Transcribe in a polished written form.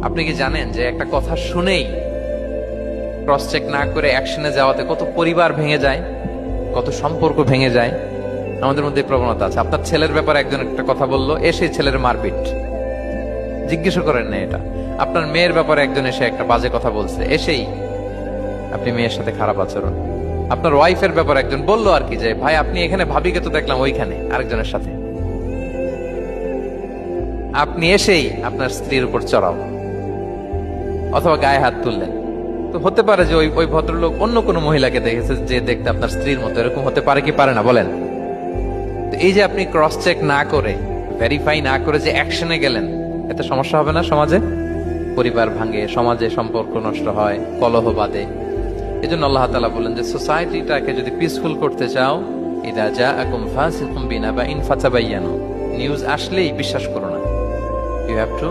আপনি কি জানেন যে একটা কথা শুনেই ক্রস চেক না করে অ্যাকশনে যাওয়াতে কত পরিবার ভেঙে যায়, কত সম্পর্ক ভেঙে যায়? আমাদের মধ্যে এই প্রবণতা আছে। আপনার ছেলের ব্যাপারে একজন একটা কথা বললো, এসে ছেলের মারপিট, জিজ্ঞেস করেন না এটা। আপনার মেয়ের ব্যাপারে একজন এসে একটা বাজে কথা বলছে, এসেই আপনি মেয়ের সাথে খারাপ আচরণ। আপনার ওয়াইফের ব্যাপারে একজন বললো আর কি, যে ভাই আপনি এখানে, ভাবিকে তো দেখলাম ওইখানে আরেকজনের সাথে, আপনি এসেই আপনার স্ত্রীর উপর চড়াও অথবা গায়ে হাত তুললেন। তো হতে পারে যে ওই ভদ্রলোক অন্য কোনো মহিলাকে দেখেছে যে দেখতে আপনার স্ত্রীর মতো, এরকম হতে পারে কি পারে না বলেন? তো এই যে আপনি ক্রস চেক না করে, ভেরিফাই না করে যে অ্যাকশনে গেলেন, এতে সমস্যা হবে না সমাজে? পরিবার ভাঙে, সমাজে সম্পর্ক নষ্ট হয়, কলহ বাঁধে। এই জন্য আল্লাহ তাআলা বলেন যে সোসাইটিটাকে যদি পিসফুল করতে চাও, ইদা জাআকুম ফাসিকুম বিনাবাইন ফাতাবায়ানু, নিউজ আসলেই বিশ্বাস করো না, ইউ হ্যাভ টু